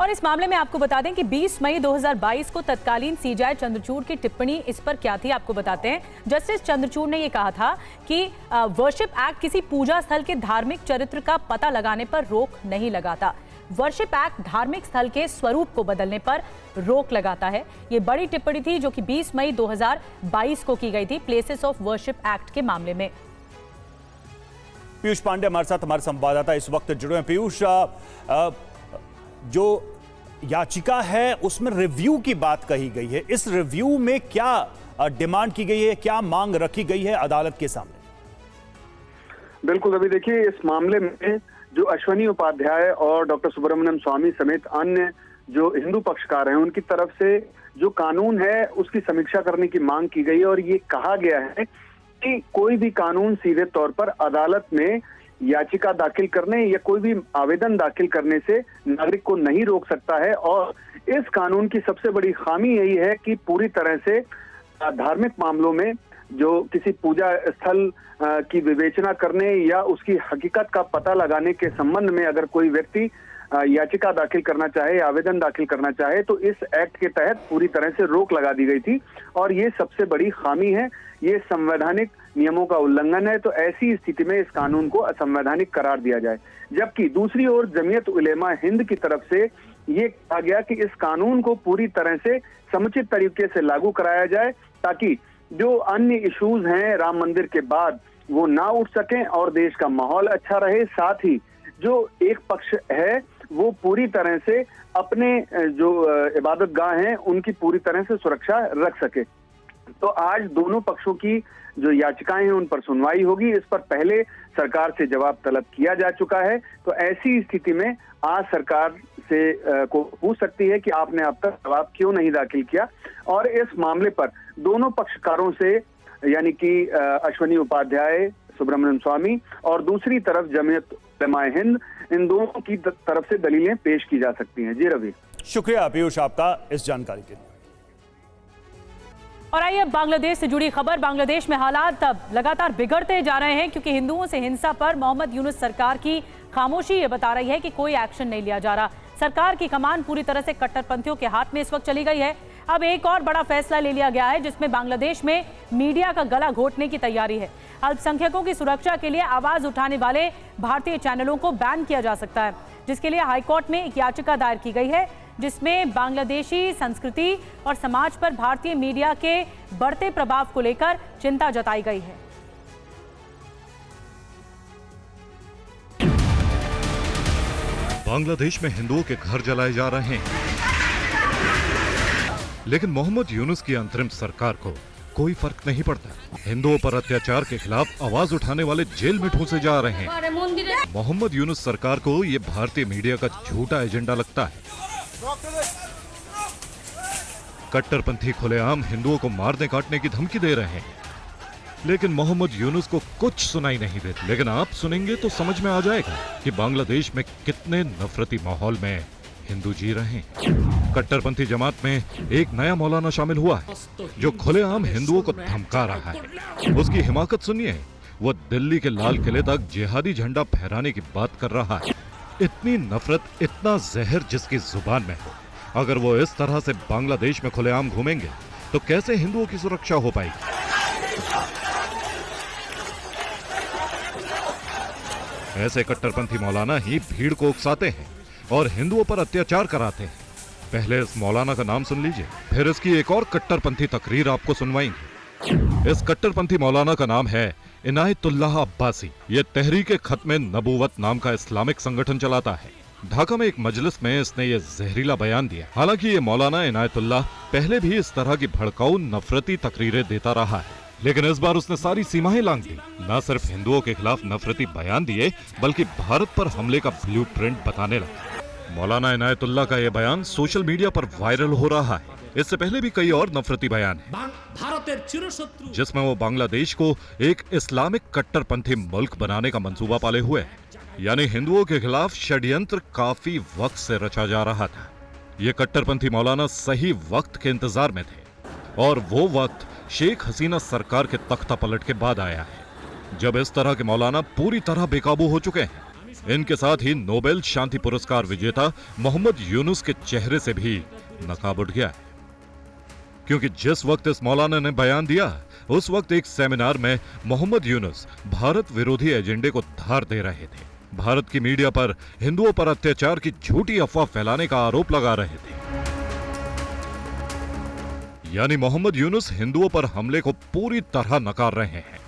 और इस मामले में आपको बता दें कि 20 मई 2022 को तत्कालीन सीजेआई चंद्रचूड़ की टिप्पणी इस पर क्या थी, आपको बताते हैं। जस्टिस चंद्रचूड़ ने यह कहा था कि वर्शिप एक्ट किसी पूजा स्थल के धार्मिक चरित्र का पता लगाने पर रोक नहीं लगाता। वर्शिप एक्ट धार्मिक स्थल के स्वरूप को बदलने पर रोक लगाता है। ये बड़ी टिप्पणी थी जो कि 20 मई 2022 को की गई थी प्लेसेस ऑफ वर्शिप एक्ट के मामले में। पीयूष पांडे हमारे साथ, हमारे संवाददाता इस वक्त जुड़े हैं। पीयूष, जो याचिका है उसमें रिव्यू की बात कही गई है। इस रिव्यू में क्या डिमांड की गई है, क्या मांग रखी गई है अदालत के सामने? बिल्कुल, अभी देखिए इस मामले में जो अश्वनी उपाध्याय और डॉक्टर सुब्रमण्यम स्वामी समेत अन्य जो हिंदू पक्षकार हैं उनकी तरफ से जो कानून है उसकी समीक्षा करने की मांग की गई है और ये कहा गया है कि कोई भी कानून सीधे तौर पर अदालत में याचिका दाखिल करने या कोई भी आवेदन दाखिल करने से नागरिक को नहीं रोक सकता है। और इस कानून की सबसे बड़ी खामी यही है कि पूरी तरह से धार्मिक मामलों में जो किसी पूजा स्थल की विवेचना करने या उसकी हकीकत का पता लगाने के संबंध में अगर कोई व्यक्ति याचिका दाखिल करना चाहे, आवेदन दाखिल करना चाहे, तो इस एक्ट के तहत पूरी तरह से रोक लगा दी गई थी और ये सबसे बड़ी खामी है। ये संवैधानिक नियमों का उल्लंघन है, तो ऐसी स्थिति में इस कानून को असंवैधानिक करार दिया जाए। जबकि दूसरी ओर जमीयत उलेमा हिंद की तरफ से ये कहा गया कि इस कानून को पूरी तरह से समुचित तरीके से लागू कराया जाए ताकि जो अन्य इश्यूज हैं राम मंदिर के बाद वो ना उठ सकें और देश का माहौल अच्छा रहे। साथ ही जो एक पक्ष है वो पूरी तरह से अपने जो इबादत गाह हैं उनकी पूरी तरह से सुरक्षा रख सके। तो आज दोनों पक्षों की जो याचिकाएं हैं उन पर सुनवाई होगी। इस पर पहले सरकार से जवाब तलब किया जा चुका है। तो ऐसी स्थिति में आज सरकार से को पूछ सकती है कि आपने अब तक जवाब क्यों नहीं दाखिल किया। और इस मामले पर दोनों पक्षकारों से यानी कि अश्वनी उपाध्याय, सुब्रमण्यम स्वामी और दूसरी तरफ जमीयत उलेमा हिंद, इन दोनों की तरफ से दलीलें पेश की जा सकती हैं। जी रवि, शुक्रिया पीयूष आपका इस जानकारी के लिए। और आइए अब बांग्लादेश से जुड़ी खबर। बांग्लादेश में हालात अब लगातार बिगड़ते जा रहे हैं क्योंकि हिंदुओं से हिंसा पर मोहम्मद यूनुस सरकार की खामोशी ये बता रही है कि कोई एक्शन नहीं लिया जा रहा। सरकार की कमान पूरी तरह से कट्टरपंथियों के हाथ में इस वक्त चली गई है। अब एक और बड़ा फैसला ले लिया गया है जिसमें बांग्लादेश में मीडिया का गला घोटने की तैयारी है। अल्पसंख्यकों की सुरक्षा के लिए आवाज उठाने वाले भारतीय चैनलों को बैन किया जा सकता है, जिसके लिए हाईकोर्ट में एक याचिका दायर की गई है जिसमें बांग्लादेशी संस्कृति और समाज पर भारतीय मीडिया के बढ़ते प्रभाव को लेकर चिंता जताई गई है। बांग्लादेश में हिंदुओं के घर जलाए जा रहे हैं, लेकिन मोहम्मद यूनुस की अंतरिम सरकार को कोई फर्क नहीं पड़ता। हिंदुओं पर अत्याचार के खिलाफ आवाज उठाने वाले जेल में ठूंसे जा रहे हैं। मोहम्मद यूनुस सरकार को ये भारतीय मीडिया का झूठा एजेंडा लगता है। कट्टरपंथी खुलेआम हिंदुओं को मारने काटने की धमकी दे रहे हैं, लेकिन मोहम्मद यूनुस को कुछ सुनाई नहीं देता। लेकिन आप सुनेंगे तो समझ में आ जाएगा कि बांग्लादेश में कितने नफरती माहौल में हिंदू जी रहे हैं। कट्टरपंथी जमात में एक नया मौलाना शामिल हुआ है जो खुलेआम हिंदुओं को धमका रहा है। उसकी हिमाकत सुनिए, वो दिल्ली के लाल किले तक जिहादी झंडा फहराने की बात कर रहा है। इतनी नफरत, इतना जहर जिसकी जुबान में हो, अगर वो इस तरह से बांग्लादेश में खुलेआम घूमेंगे तो कैसे हिंदुओं की सुरक्षा हो पाएगी? ऐसे कट्टरपंथी मौलाना ही भीड़ को उकसाते हैं और हिंदुओं पर अत्याचार कराते हैं। पहले इस मौलाना का नाम सुन लीजिए, फिर इसकी एक और कट्टरपंथी तकरीर आपको सुनवाएंगे। इस कट्टरपंथी मौलाना का नाम है इनायतुल्लाह अब्बासी। ये तहरीके खत्मे नबूवत नाम का इस्लामिक संगठन चलाता है। ढाका में एक मजलिस में इसने ये जहरीला बयान दिया। हालांकि ये मौलाना इनायतुल्लाह पहले भी इस तरह की भड़काऊ नफरती तकरीरें देता रहा है, लेकिन इस बार उसने सारी सीमाएं लांघ दी। न सिर्फ हिंदुओं के खिलाफ नफरती बयान दिए, बल्कि भारत पर हमले का ब्लूप्रिंट बताने लगा। मौलाना इनायतुल्लाह का यह बयान सोशल मीडिया पर वायरल हो रहा है। इससे पहले भी कई और नफरती बयान हैं, जिसमें वो बांग्लादेश को एक इस्लामिक कट्टरपंथी मुल्क बनाने का मंसूबा पाले हुए हैं। यानी हिंदुओं के खिलाफ षड्यंत्र काफी वक्त से रचा जा रहा था। ये कट्टरपंथी मौलाना सही वक्त के इंतजार में थे, और वो वक्त शेख हसीना सरकार के तख्ता पलट के बाद आया है, जब इस तरह के मौलाना पूरी तरह बेकाबू हो चुके हैं। इनके साथ ही नोबेल शांति पुरस्कार विजेता मोहम्मद यूनुस के चेहरे से भी नकाब उठ गया है, क्योंकि जिस वक्त इस मौलाना ने बयान दिया, उस वक्त एक सेमिनार में मोहम्मद यूनुस भारत विरोधी एजेंडे को धार दे रहे थे। भारत की मीडिया पर हिंदुओं पर अत्याचार की झूठी अफवाह फैलाने का आरोप लगा रहे थे। यानी मोहम्मद यूनुस हिंदुओं पर हमले को पूरी तरह नकार रहे हैं।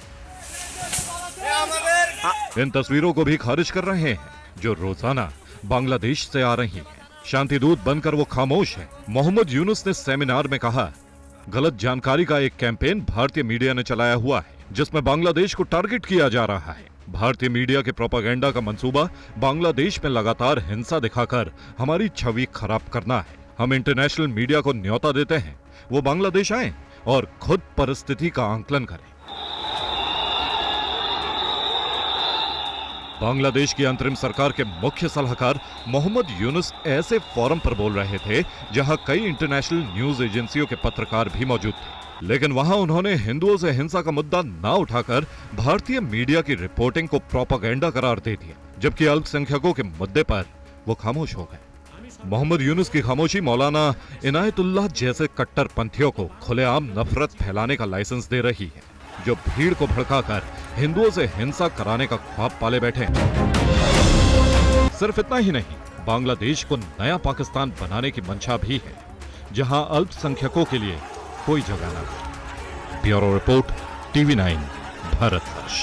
इन तस्वीरों को भी खारिज कर रहे हैं जो रोजाना बांग्लादेश से आ रही हैं। शांति दूत बनकर वो खामोश है। मोहम्मद यूनुस ने सेमिनार में कहा, गलत जानकारी का एक कैंपेन भारतीय मीडिया ने चलाया हुआ है, जिसमें बांग्लादेश को टारगेट किया जा रहा है। भारतीय मीडिया के प्रोपेगेंडा का मंसूबा बांग्लादेश में लगातार हिंसा दिखाकर हमारी छवि खराब करना है। हम इंटरनेशनल मीडिया को न्योता देते हैं वो बांग्लादेश आए और खुद परिस्थिति का आंकलन करें। बांग्लादेश की अंतरिम सरकार के मुख्य सलाहकार मोहम्मद यूनुस ऐसे फोरम पर बोल रहे थे जहां कई इंटरनेशनल न्यूज एजेंसियों के पत्रकार भी मौजूद थे, लेकिन वहां उन्होंने हिंदुओं से हिंसा का मुद्दा ना उठाकर भारतीय मीडिया की रिपोर्टिंग को प्रोपेगेंडा करार दे दिया, जबकि अल्पसंख्यकों के मुद्दे पर वो खामोश हो गए। मोहम्मद यूनुस की खामोशी मौलाना इनायतुल्लाह जैसे कट्टरपंथियों को खुलेआम नफरत फैलाने का लाइसेंस दे रही है, जो भीड़ को भड़काकर हिंदुओं से हिंसा कराने का ख्वाब पाले बैठे हैं। सिर्फ इतना ही नहीं, बांग्लादेश को नया पाकिस्तान बनाने की मंशा भी है, जहां अल्पसंख्यकों के लिए कोई जगह न हो। Bureau report, TV9 Bharatvarsh.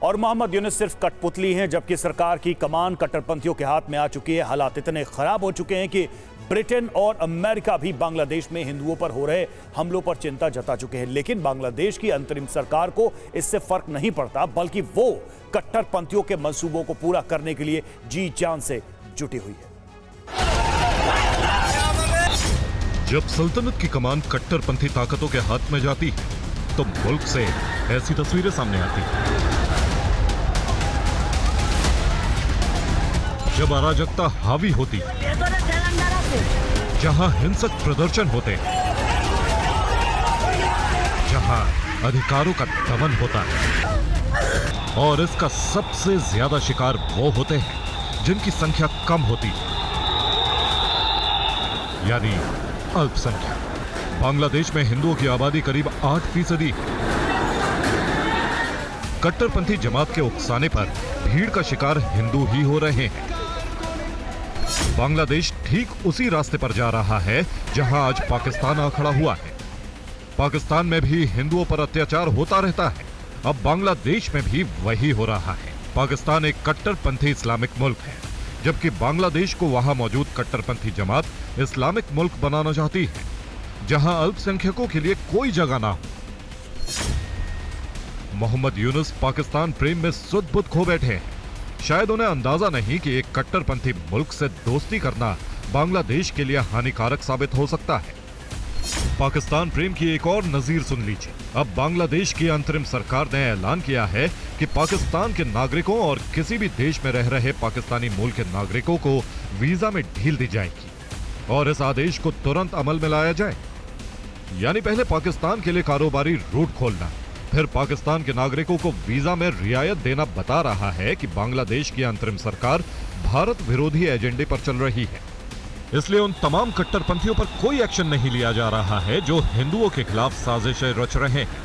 और मोहम्मद यूनुस सिर्फ कठपुतली हैं, जबकि सरकार की कमान कट्टरपंथियों के हाथ में आ चुकी है। हालात इतने खराब हो चुके हैं कि ब्रिटेन और अमेरिका भी बांग्लादेश में हिंदुओं पर हो रहे हमलों पर चिंता जता चुके हैं। लेकिन बांग्लादेश की अंतरिम सरकार को इससे फर्क नहीं पड़ता, बल्कि वो कट्टरपंथियों के मंसूबों को पूरा करने के लिए जी जान से जुटी हुई है। जब सल्तनत की कमान कट्टरपंथी ताकतों के हाथ में जाती है तो मुल्क से ऐसी तस्वीरें सामने आती हैं। जब अराजकता हावी होती है, जहां हिंसक प्रदर्शन होते हैं, जहां अधिकारों का दमन होता है, और इसका सबसे ज्यादा शिकार वो होते हैं जिनकी संख्या कम होती है, यानी अल्पसंख्यक। बांग्लादेश में हिंदुओं की आबादी करीब 8% है। कट्टरपंथी जमात के उकसाने पर भीड़ का शिकार हिंदू ही हो रहे हैं। बांग्लादेश ठीक उसी रास्ते पर जा रहा है जहां आज पाकिस्तान आ खड़ा हुआ है। पाकिस्तान में भी हिंदुओं पर अत्याचार होता रहता है, अब बांग्लादेश में भी वही हो रहा है। पाकिस्तान एक कट्टरपंथी इस्लामिक मुल्क है, जबकि बांग्लादेश को वहां मौजूद कट्टरपंथी जमात इस्लामिक मुल्क बनाना चाहती है, जहां अल्पसंख्यकों के लिए कोई जगह ना हो। मोहम्मद यूनुस पाकिस्तान प्रेम में सुध बुध खो बैठे हैं। शायद उन्हें अंदाजा नहीं कि एक कट्टरपंथी मुल्क से दोस्ती करना बांग्लादेश के लिए हानिकारक साबित हो सकता है। पाकिस्तान प्रेम की एक और नजीर सुन लीजिए। अब बांग्लादेश की अंतरिम सरकार ने ऐलान किया है कि पाकिस्तान के नागरिकों और किसी भी देश में रह रहे पाकिस्तानी मूल के नागरिकों को वीजा में ढील दी जाएगी और इस आदेश को तुरंत अमल में लाया जाए। यानी पहले पाकिस्तान के लिए कारोबारी रूट खोलना, फिर पाकिस्तान के नागरिकों को वीजा में रियायत देना बता रहा है कि बांग्लादेश की अंतरिम सरकार भारत विरोधी एजेंडे पर चल रही है। इसलिए उन तमाम कट्टरपंथियों पर कोई एक्शन नहीं लिया जा रहा है जो हिंदुओं के खिलाफ साजिशें रच रहे हैं।